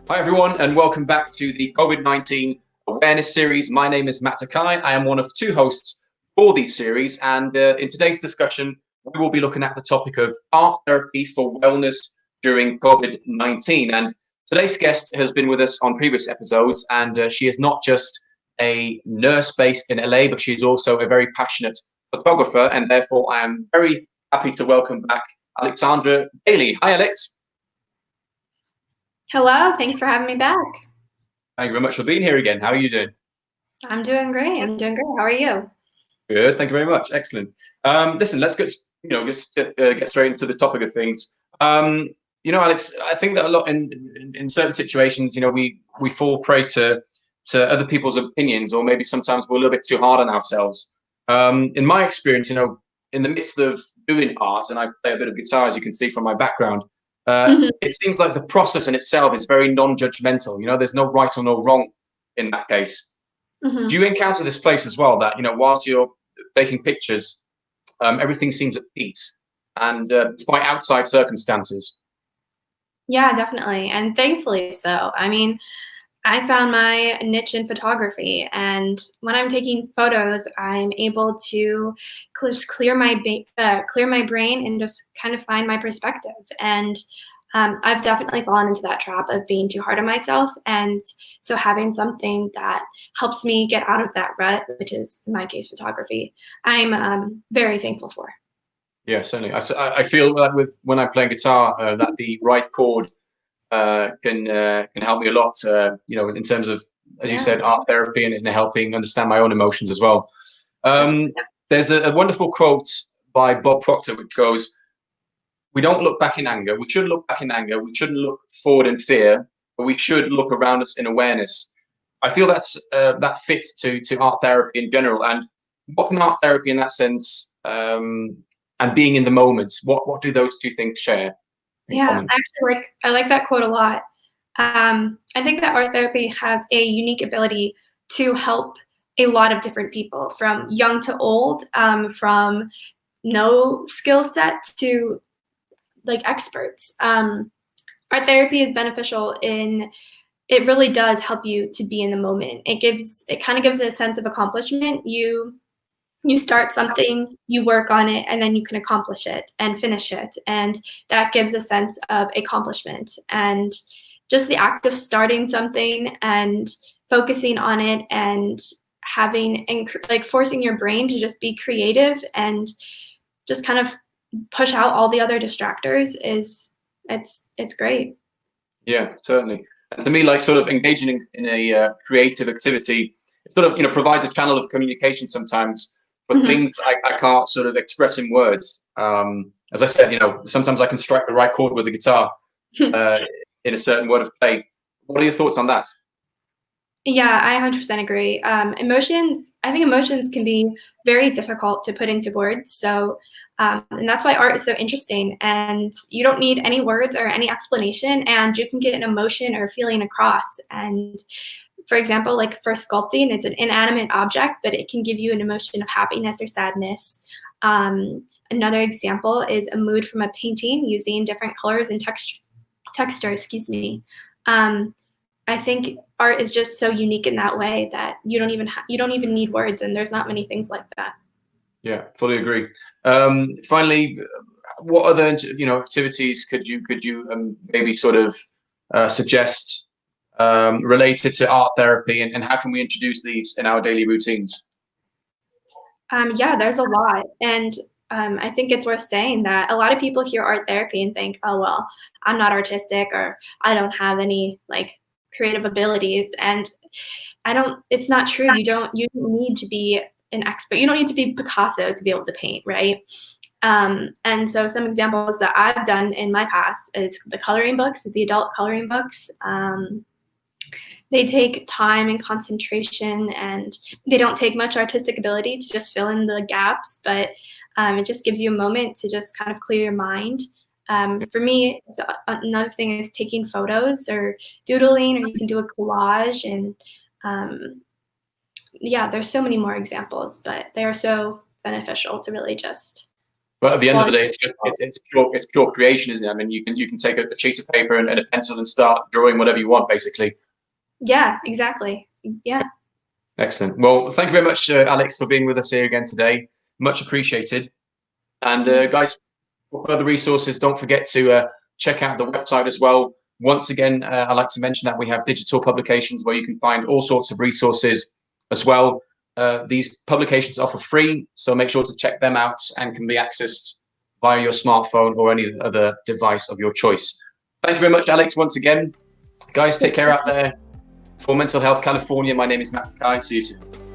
Hi, everyone, and welcome back to the COVID-19 awareness series. My name is Matt Takai. I am one of two hosts for these series, and in today's discussion, we will be looking at the topic of art therapy for wellness during COVID-19. And today's guest has been with us on previous episodes, and she is not just a nurse based in LA, but she is also a very passionate photographer, and therefore I am very happy to welcome back Alyxandra Daly. Hi, Alex. Hello, thanks for having me back. Thank you very much for being here again. How are you doing? I'm doing great. How are you? Good. Thank you very much. Excellent. Listen, let's get straight into the topic of things. Alex, I think that a lot in certain situations, we fall prey to other people's opinions, or maybe sometimes we're a little bit too hard on ourselves. In my experience, in the midst of doing art, and I play a bit of guitar, as you can see from my background, it seems like the process in itself is very non-judgmental. There's no right or no wrong in that case. Mhm. Do you encounter this place as well, that whilst you're taking pictures, everything seems at peace, and despite outside circumstances? Yeah, definitely. And thankfully so. I mean, I found my niche in photography, and when I'm taking photos, I'm able to just clear my brain and just kind of find my perspective. And I've definitely fallen into that trap of being too hard on myself, and so having something that helps me get out of that rut, which is in my case photography, I'm very thankful for. Yeah, certainly. I feel that with when I play guitar, that the right chord can help me a lot. In terms of, as you Yeah. said, art therapy and helping understand my own emotions as well. Yeah. There's a wonderful quote by Bob Proctor which goes, "We don't look back in anger. We shouldn't look back in anger. We shouldn't look forward in fear, but we should look around us in awareness." I feel that fits to art therapy in general. And what can art therapy in that sense, and being in the moment, what do those two things share in Yeah, common? I like that quote a lot. I think that art therapy has a unique ability to help a lot of different people, from young to old, from no skill set to like experts. Art therapy is beneficial in it really does help you to be in the moment. It kind of gives a sense of accomplishment. You start something, you work on it, and then you can accomplish it and finish it. And that gives a sense of accomplishment. And just the act of starting something and focusing on it and like forcing your brain to just be creative and just kind of push out all the other distractors is it's great. Yeah, certainly. And to me, like sort of engaging in a creative activity, it sort of provides a channel of communication sometimes for Mhm. things I can't sort of express in words. As I said, sometimes I can strike the right chord with the guitar uh, in a certain word of play. What are your thoughts on that? Yeah, I 100% agree. I think emotions can be very difficult to put into words. So, and that's why art is so interesting. And you don't need any words or any explanation, and you can get an emotion or feeling across. And for example, like for sculpting, it's an inanimate object, but it can give you an emotion of happiness or sadness. Another example is a mood from a painting using different colors and texture, excuse me. Um, I think art is just so unique in that way that you don't even need words, and there's not many things like that. Yeah, fully agree. Finally, what other activities could you maybe sort of suggest related to art therapy, and how can we introduce these in our daily routines? Yeah, there's a lot, and I think it's worth saying that a lot of people hear art therapy and think, "Oh well, I'm not artistic," or "I don't have any like creative abilities," and I don't. It's not true. You don't need to be an expert. You don't need to be Picasso to be able to paint, right? And so some examples that I've done in my past is the coloring books, the adult coloring books. They take time and concentration, and they don't take much artistic ability to just fill in the gaps, but it just gives you a moment to just kind of clear your mind. For me, another thing is taking photos or doodling, or you can do a collage. And yeah, there's so many more examples, but they are so beneficial to really just But at the end of the day, it's pure creation, isn't it? I mean, you can take a sheet of paper and a pencil and start drawing whatever you want, basically. Yeah, exactly. Yeah. Excellent. Well, thank you very much, Alyx, for being with us here again today. Much appreciated. And guys, for further resources, don't forget to check out the website as well. Once again, I'd like to mention that we have digital publications where you can find all sorts of resources as well. These publications are for free, so make sure to check them out and can be accessed via your smartphone or any other device of your choice. Thank you very much, Alyx, once again. Guys, take care out there. For Mental Health California, my name is Matt Takai. See you soon.